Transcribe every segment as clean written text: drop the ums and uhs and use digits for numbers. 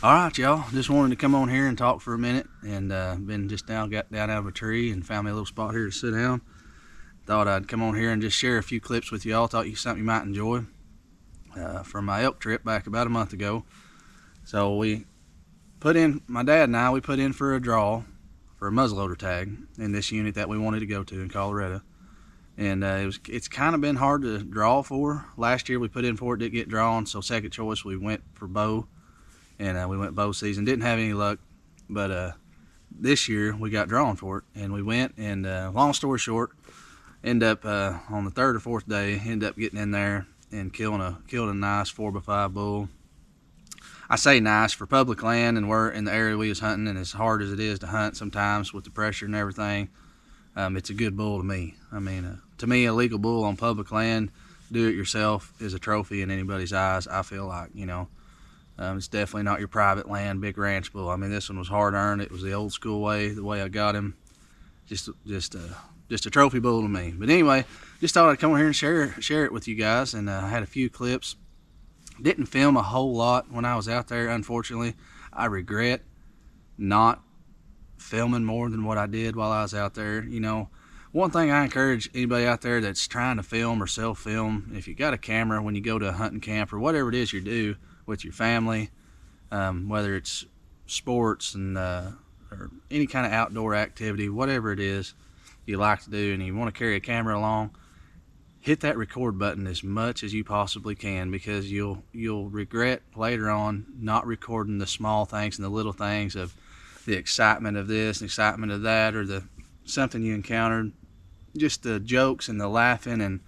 All right, y'all. Just wanted to come on here and talk for a minute, and been just got down out of a tree and found me a little spot here to sit down. Thought I'd come on here and just share a few clips with y'all. Thought you something you might enjoy from my elk trip back about a month ago. So my dad and I, we put in for a draw for a muzzleloader tag in this unit that we wanted to go to in Colorado, and it's kind of been hard to draw for. Last year we put in for it, didn't get drawn, so second choice we went for bow. And we went bow season. Didn't have any luck, but this year we got drawn for it, and we went. And long story short, end up on the third or fourth day, end up getting in there and killed a nice 4x5 bull. I say nice for public land, and we're in the area we was hunting, and as hard as it is to hunt sometimes with the pressure and everything, it's a good bull to me. I mean, to me, a legal bull on public land, do it yourself, is a trophy in anybody's eyes. I feel like, it's definitely not your private land, big ranch bull. I mean, this one was hard earned. It was the old school way, the way I got him. Just a trophy bull to me. But anyway, just thought I'd come over here and share it with you guys. And I had a few clips. Didn't film a whole lot when I was out there, unfortunately. I regret not filming more than what I did while I was out there. One thing I encourage anybody out there that's trying to film or self-film, if you got a camera when you go to a hunting camp or whatever it is you do with your family, whether it's sports and or any kind of outdoor activity, whatever it is you like to do, and you want to carry a camera along, hit that record button as much as you possibly can, because you'll regret later on not recording the small things and the little things of the excitement of this and excitement of that, or the something you encountered, just the jokes and the laughing and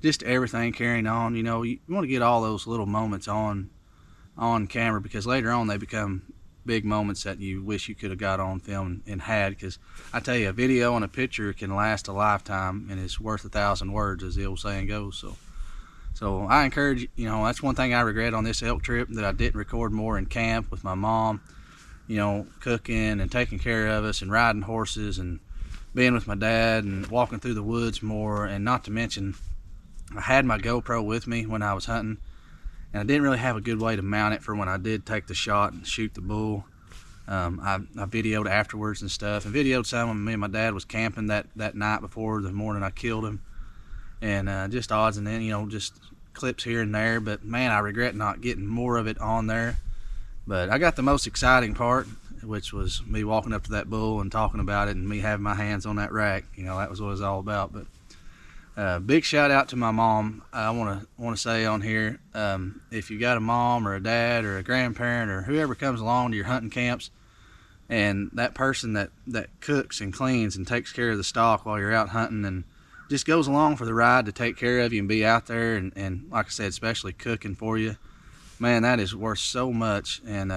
just everything carrying on. You want to get all those little moments on camera, because later on they become big moments that you wish you could have got on film and had. Because I tell you, a video and a picture can last a lifetime, and it's worth 1,000 words, as the old saying goes. So I encourage, that's one thing I regret on this elk trip, that I didn't record more in camp with my mom, cooking and taking care of us and riding horses and being with my dad and walking through the woods more. And not to mention, I had my GoPro with me when I was hunting, and I didn't really have a good way to mount it for when I did take the shot and shoot the bull. I videoed afterwards and stuff, and videoed some when me and my dad was camping that night before the morning I killed him, and just odds and then, just clips here and there. But man, I regret not getting more of it on there. But I got the most exciting part, which was me walking up to that bull and talking about it, and me having my hands on that rack. That was what it was all about. But big shout out to my mom. I want to say on here, if you got a mom or a dad or a grandparent or whoever comes along to your hunting camps, and that person that cooks and cleans and takes care of the stock while you're out hunting and just goes along for the ride to take care of you and be out there and like I said, especially cooking for you, man, that is worth so much. And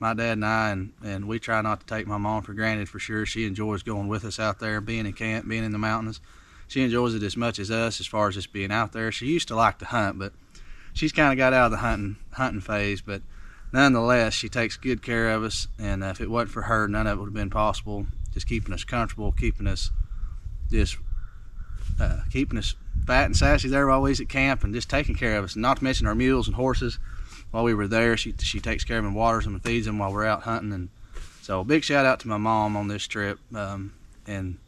my dad and I, and we try not to take my mom for granted, for sure. She enjoys going with us out there, being in camp, being in the mountains. She enjoys it as much as us, as far as just being out there. She used to like to hunt, but she's kind of got out of the hunting phase. But nonetheless, she takes good care of us, and if it wasn't for her, none of it would have been possible. Just keeping us comfortable, keeping us fat and sassy there while we was at camp, and just taking care of us. And not to mention our mules and horses. While we were there, she takes care of them, waters them, and feeds them while we're out hunting. And so, big shout out to my mom on this trip, and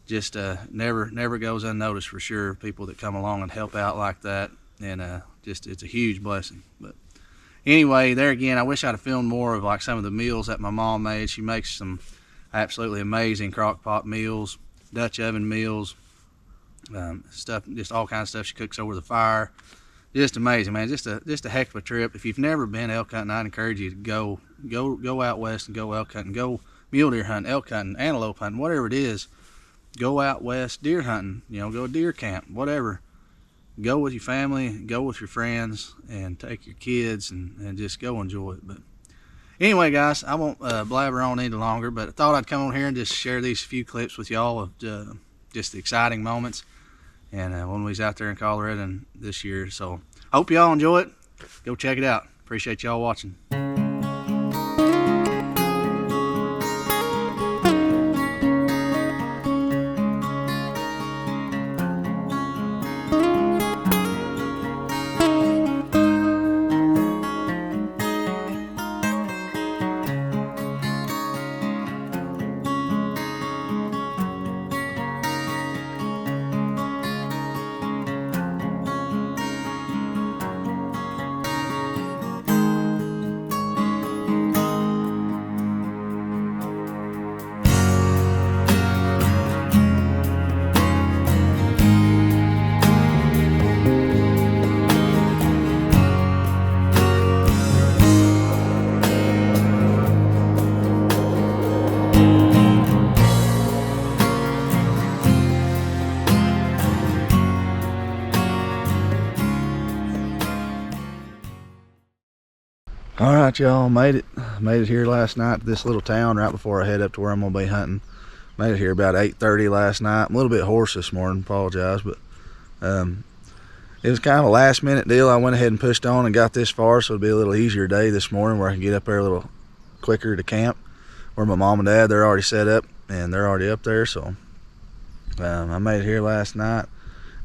just never goes unnoticed, for sure. People that come along and help out like that, and it's a huge blessing. But anyway, there again, I wish I'd have filmed more of like some of the meals that my mom made. She makes some absolutely amazing crock pot meals, Dutch oven meals, stuff, just all kinds of stuff she cooks over the fire. Just amazing, man. Just a heck of a trip. If you've never been elk hunting, I'd encourage you to go out west and go elk hunting, go mule deer hunting, elk hunting, antelope hunting, whatever it is. Go out west deer hunting, go deer camp, whatever. Go with your family, go with your friends, and take your kids and just go enjoy it. But anyway, guys, I won't blabber on any longer, but I thought I'd come on here and just share these few clips with y'all of just the exciting moments, and when we was out there in Colorado this year. So I hope y'all enjoy it. Go check it out. Appreciate y'all watching. All right, y'all, made it here last night to this little town right before I head up to where I'm gonna be hunting. Made it here about 8:30 last night. I'm a little bit hoarse this morning, apologize, but it was kind of a last minute deal. I went ahead and pushed on and got this far, so it'll be a little easier day this morning where I can get up there a little quicker to camp. Where my mom and dad, they're already set up and they're already up there, so I made it here last night.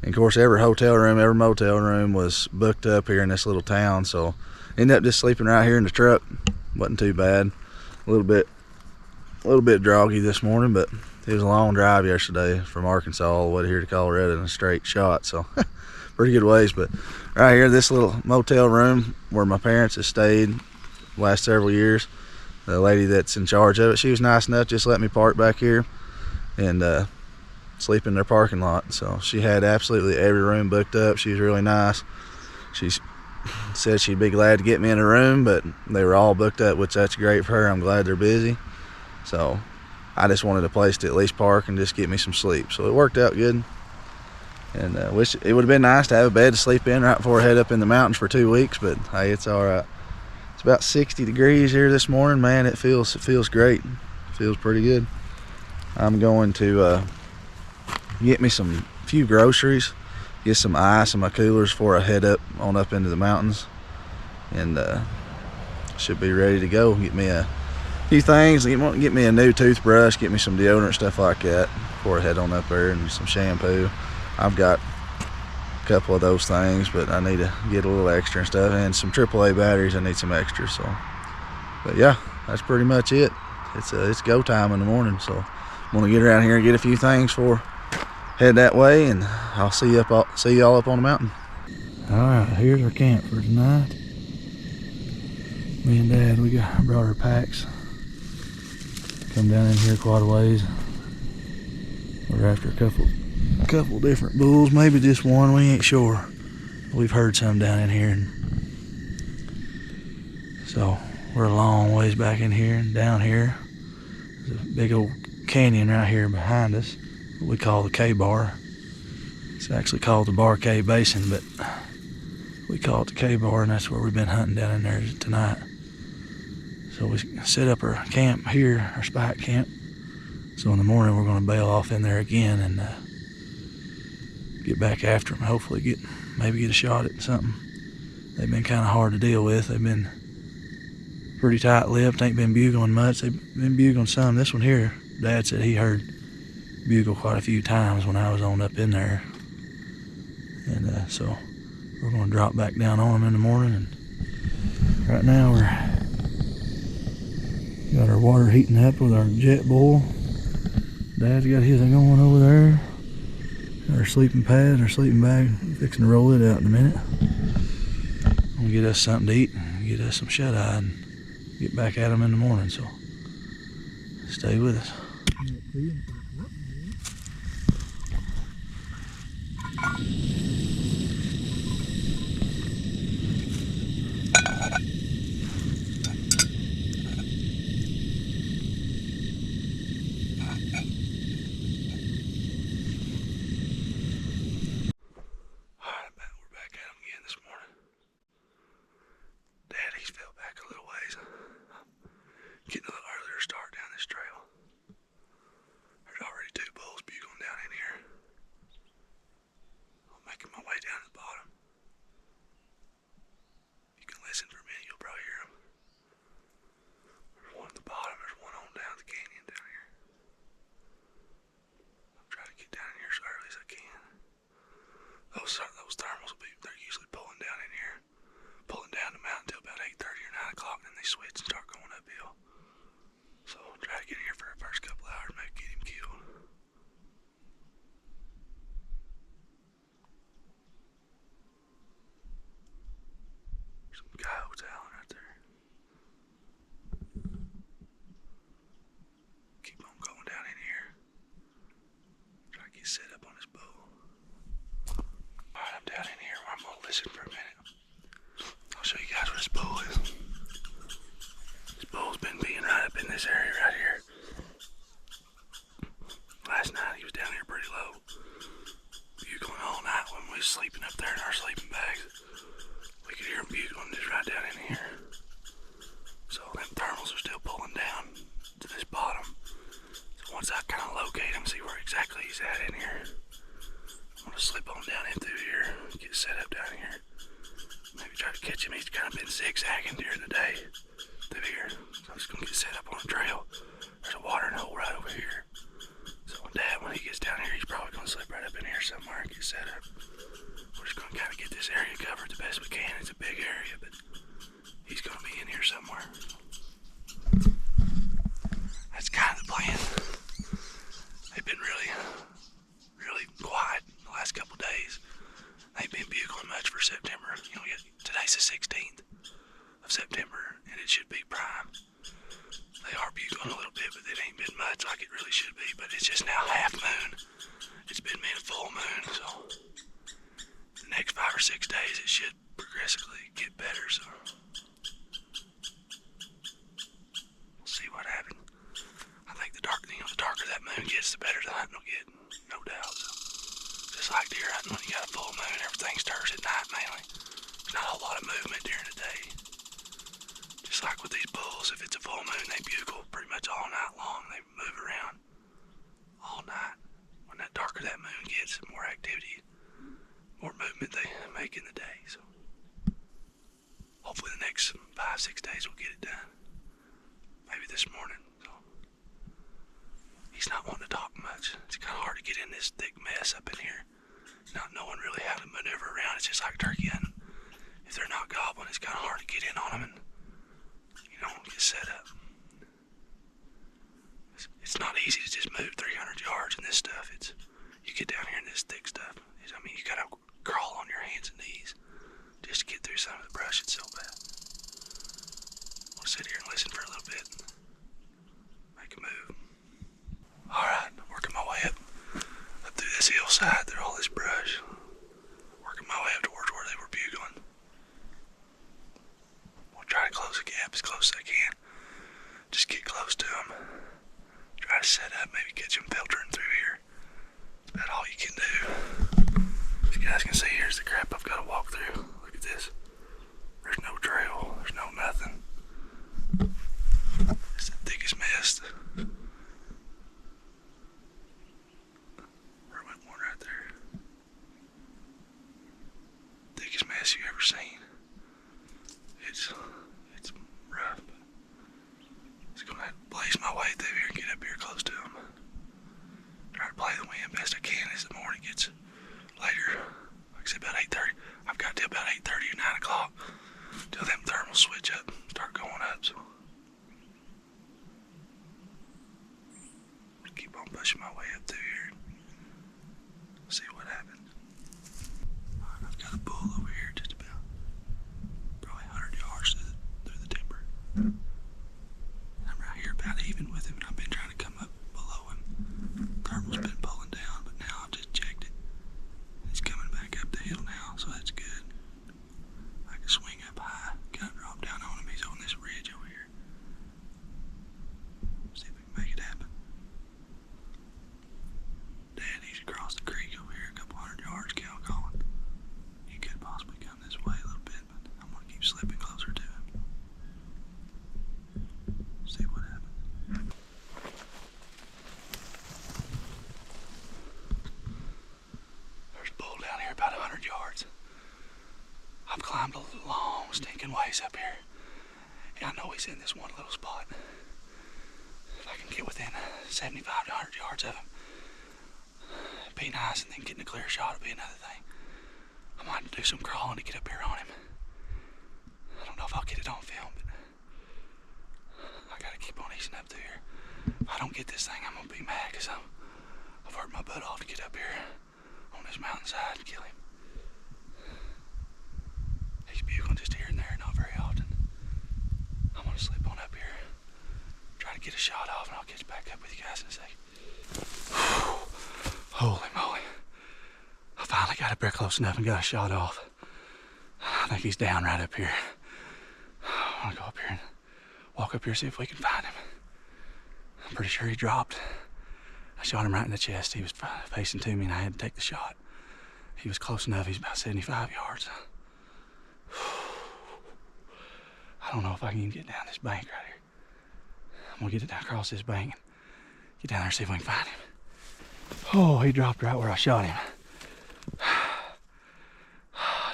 And of course, every hotel room, every motel room was booked up here in this little town, so ended up just sleeping right here in the truck. Wasn't too bad. A little bit groggy this morning, but it was a long drive yesterday from Arkansas all the way here to Colorado in a straight shot, so pretty good ways. But right here, this little motel room where my parents have stayed the last several years, the lady that's in charge of it, she was nice enough just let me park back here and sleep in their parking lot. So she had absolutely every room booked up. She was really nice. She said she'd be glad to get me in a room, but they were all booked up, which that's great for her. I'm glad they're busy. So I just wanted a place to at least park and just get me some sleep. So it worked out good. And wish it would have been nice to have a bed to sleep in right before I head up in the mountains for 2 weeks, but hey, it's all right. It's about 60 degrees here this morning, man. It feels great. It feels pretty good. I'm going to get me some few groceries, get some ice in my coolers before I head up into the mountains, and should be ready to go. Get me a few things. Get me a new toothbrush, get me some deodorant, stuff like that before I head on up there, and some shampoo. I've got a couple of those things, but I need to get a little extra and stuff, and some AAA batteries. I need some extra. So, but yeah, that's pretty much it. It's go time in the morning, so I'm gonna get around here and get a few things for head that way, and I'll see y'all up on the mountain. All right, here's our camp for tonight. Me and Dad, we brought our packs. Come down in here quite a ways. We're after a couple different bulls, maybe just one, we ain't sure. We've heard some down in here, and so we're a long ways back in here and down here. There's a big old canyon right here behind us, what we call the K-Bar. It's actually called the Bar K Basin, but we call it the K-Bar, and that's where we've been hunting down in there tonight. So we set up our camp here, our spike camp. So in the morning we're going to bail off in there again and get back after them. Hopefully maybe get a shot at something. They've been kind of hard to deal with. They've been pretty tight-lipped. Ain't been bugling much. They've been bugling some. This one here, Dad said he heard bugle quite a few times when I was on up in there. And so we're going to drop back down on them in the morning. And right now we're got our water heating up with our jet boil. Dad's got his going over there. Our sleeping pad, our sleeping bag. We're fixing to roll it out in a minute. I'm gonna get us something to eat and get us some shut-eye and get back at them in the morning. So stay with us. Getting a little earlier start down this trail. There's already 2 bulls bugling down in here. I'm making my way down to the bottom. You can listen for a minute, you'll probably hear them. There's one at the bottom, there's one on down the canyon down here. I'm trying to get down in here as early as I can. Those thermals they're usually pulling down in here. Pulling down the mountain until about 8:30 or 9 o'clock, then they switch and start going uphill. So I'll try to get in here for the first couple hours, maybe get him killed. Some coyotes howling right there. Keep on going down in here. Try to get set up on this bull. Alright, I'm down in here. I'm gonna listen for a minute. I'll show you guys what this bull is. This bull's been being right up in this area right here. Last night he was down here pretty low. Bugling all night when we was sleeping up there in our sleeping bags. We could hear him bugling just right down in here. it should be prime. They are bugling a little bit, but it ain't been much like it really should be. But it's just now half moon. It's been full moon, so the next 5 or 6 days it should progressively get better. So we'll see what happens. I think the darker that moon gets, the better the hunting will get, no doubt. So, just like deer hunting, when you got a full moon, everything stirs at night mainly. There's not a whole lot of movement during the day. Just like with these bulls, if it's a full moon, they bugle pretty much all night long. They move around all night. When that darker that moon gets, more activity, more movement they make in the day. So hopefully the next 5-6 days we'll get it done. Maybe this morning. So he's not wanting to talk much. It's kind of hard to get in this thick mess up in here, not knowing really how to maneuver around. It's just like turkey hunting. If they're not gobbling, it's kind of hard to get in on them and, you know, get set up. It's not easy to just move 300 yards in this stuff. You get down here in this thick stuff. You gotta crawl on your hands and knees just to get through some of the brush. It's so bad. We'll sit here and listen for a little bit. Make a move. Alright, working my way up through this hillside, through all this brush. Working my way up towards where they were bugling. We'll try to close the gap as close as I can. Just get close to them. Try to set up, maybe catch them filtering through here. That's about all you can do. As you guys can see, here's the crap I've got to walk through. Look at this. There's no trail. There's no nothing. It's the thickest mess. There went one right there. Thickest mess you've ever seen. It's rough. It's gonna have to blaze my way through here and get up here close to them. Try to play the wind best I can as the morning gets later. Like I said, about 8:30. I've got till about 8:30 or 9 o'clock till them thermals switch up and start going up. So I'll keep on pushing my way up through here and see what happens. I've got a bull over here just about probably 100 yards through the timber. I'm right here about even with him, and I've been trying to come up below him. Thermal's been pulling down, but now I've just checked it. He's coming back up the hill now, so that's good. I can swing up high, kind of drop down on him. He's on this ridge over here. See if we can make it happen. Dad, he's across the creek over here, a couple 100 yards, cow calling. He could possibly come this way a little bit, but I'm going to keep slipping closer to him. See what happens. There's a bull down here about 100 yards. I've climbed a long stinking ways up here. And I know he's in this one little spot. If I can get within 75 to 100 yards of him, it'd be nice, and then getting a clear shot would be another thing. I might have to do some crawling to get up here on him. I don't know if I'll get it on film, but I gotta keep on easing up through here. If I don't get this thing, I'm gonna be mad because I've worked my butt off to get up here on this mountainside and kill him. He's bugling just here and there, not very often. I'm gonna slip on up here, try to get a shot off, and I'll catch back up with you guys in a second. Holy moly. I finally got up there close enough and got a shot off. I think he's down right up here. I'm gonna go up here and walk up here, see if we can find him. I'm pretty sure he dropped. I shot him right in the chest. He was facing to me and I had to take the shot. He was close enough. He's about 75 yards. I don't know if I can even get down this bank right here. I'm gonna get it down across this bank and get down there and see if we can find him. Oh, he dropped right where I shot him.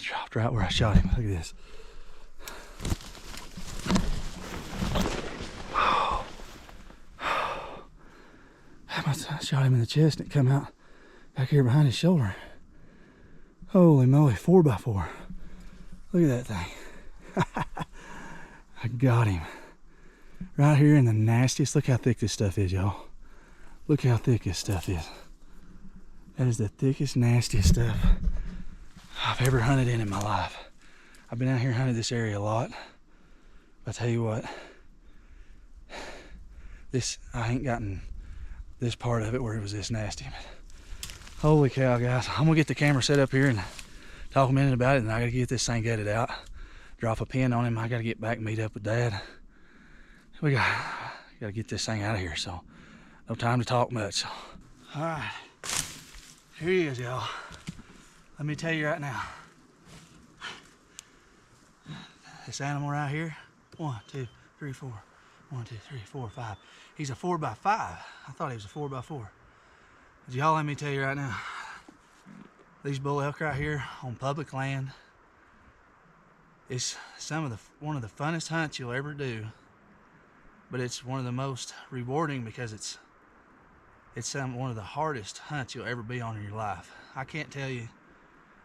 Dropped right where I shot him. Look at this. I shot him in the chest and it come out back here behind his shoulder. Holy moly, 4x4. Look at that thing. I got him. Right here in the nastiest. Look how thick this stuff is, y'all. Look how thick this stuff is. That is the thickest, nastiest stuff I've ever hunted in my life. I've been out here hunting this area a lot. But I tell you what, I ain't gotten this part of it where it was this nasty. But holy cow, guys. I'm gonna get the camera set up here and talk a minute about it, and I gotta get this thing gutted out. Drop a pin on him. I gotta get back and meet up with Dad. We gotta get this thing out of here, so no time to talk much. All right, here he is, y'all. Let me tell you right now, this animal right here, 1, 2, 3, 4. 1, 2, 3, 4, 5. He's a 4x5. I thought he was a 4x4. But y'all, let me tell you right now, these bull elk right here on public land, it's one of the funnest hunts you'll ever do. But it's one of the most rewarding because it's one of the hardest hunts you'll ever be on in your life. I can't tell you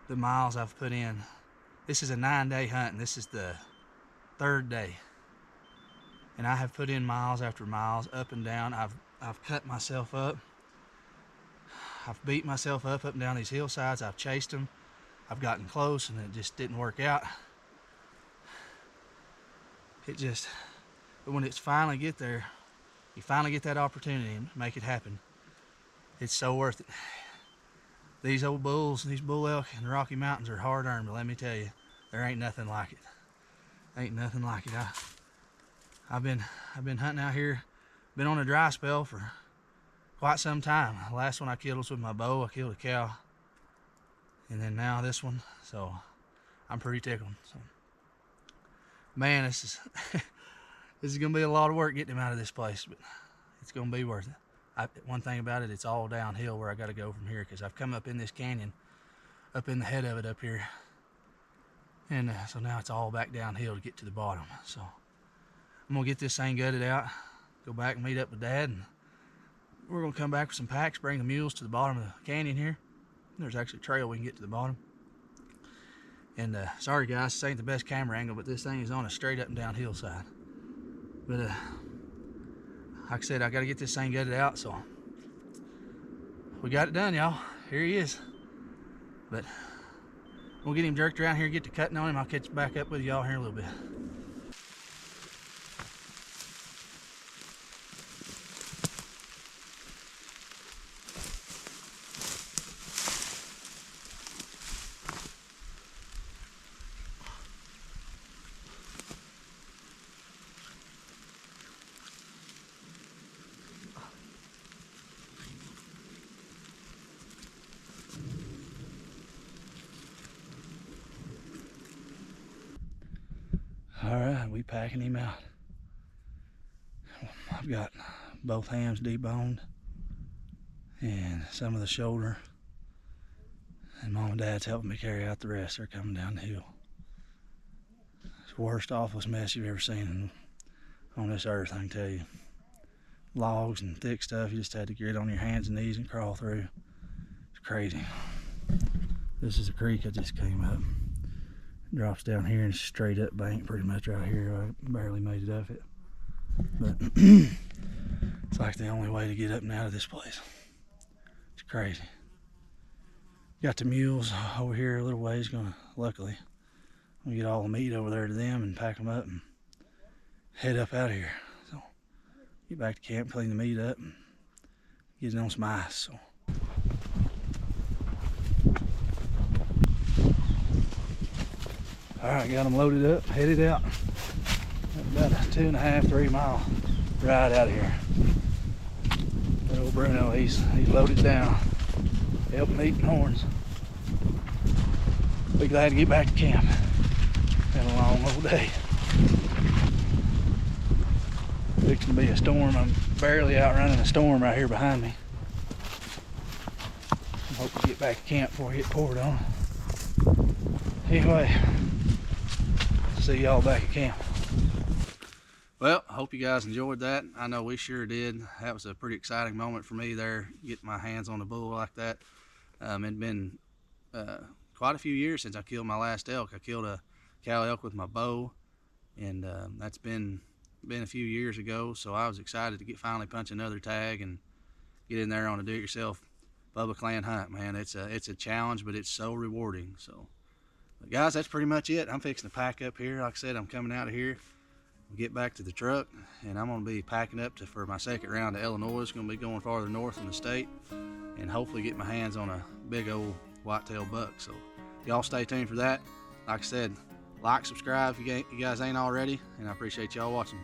the miles I've put in. This is a 9-day hunt, and this is the 3rd day. And I have put in miles after miles, up and down. I've cut myself up. I've beat myself up and down these hillsides. I've chased them. I've gotten close, and it just didn't work out. But when it's finally get there, you finally get that opportunity and make it happen. It's so worth it. These old bulls, these bull elk in the Rocky Mountains are hard earned, but let me tell you, there ain't nothing like it. Ain't nothing like it. I've been hunting out here, been on a dry spell for quite some time. The last one I killed was with my bow. I killed a cow, and then now this one. So I'm pretty tickled. So, man, this is gonna be a lot of work getting him out of this place, but it's gonna be worth it. One thing about it, it's all downhill where I got to go from here, because I've come up in this canyon, up in the head of it up here, and so now it's all back downhill to get to the bottom. So I'm gonna get this thing gutted out, go back and meet up with Dad, and we're gonna come back with some packs, bring the mules to the bottom of the canyon here. There's actually a trail we can get to the bottom. And sorry guys, this ain't the best camera angle, but this thing is on a straight up and down hillside. But like I said, I gotta get this thing gutted out, so we got it done, y'all. Here he is. But we'll get him jerked around here, get to cutting on him. I'll catch back up with y'all here in a little bit. All right, we packing him out. I've got both hams deboned and some of the shoulder, and Mom and Dad's helping me carry out the rest. They're coming down the hill. It's the worst, awfulest mess you've ever seen on this earth, I can tell you. Logs and thick stuff, you just had to get on your hands and knees and crawl through. It's crazy. This is a creek I just came up. Drops down here and straight up bank pretty much right here. I barely made it up it, but it's like the only way to get up and out of this place. It's crazy. Got the mules over here a little ways. Luckily we get all the meat over there to them and pack them up and head up out of here. So get back to camp, clean the meat up, and get it on some ice. So. All right, got them loaded up, headed out. About a 2.5, 3 mile ride out of here. That old Bruno, he's loaded down. Help meat and horns. Be glad to get back to camp. Been a long old day. Fixing to be a storm. I'm barely outrunning a storm right here behind me. I hope to get back to camp before I get poured on. Anyway, see y'all back at camp. Well, I hope you guys enjoyed that. I know we sure did. That was a pretty exciting moment for me there, getting my hands on a bull like that. It'd been quite a few years since I killed my last elk. I killed a cow elk with my bow, and that's been a few years ago, so I was excited to finally punch another tag and get in there on a do-it-yourself public land hunt. Man, it's a challenge, but it's so rewarding. So, but guys, that's pretty much it. I'm fixing to pack up here. Like I said, I'm coming out of here, we'll get back to the truck, and I'm going to be packing up for my second round to Illinois. It's going to be going farther north in the state, and hopefully get my hands on a big old whitetail buck. So y'all stay tuned for that. Like I said, like, subscribe if you guys ain't already, and I appreciate y'all watching.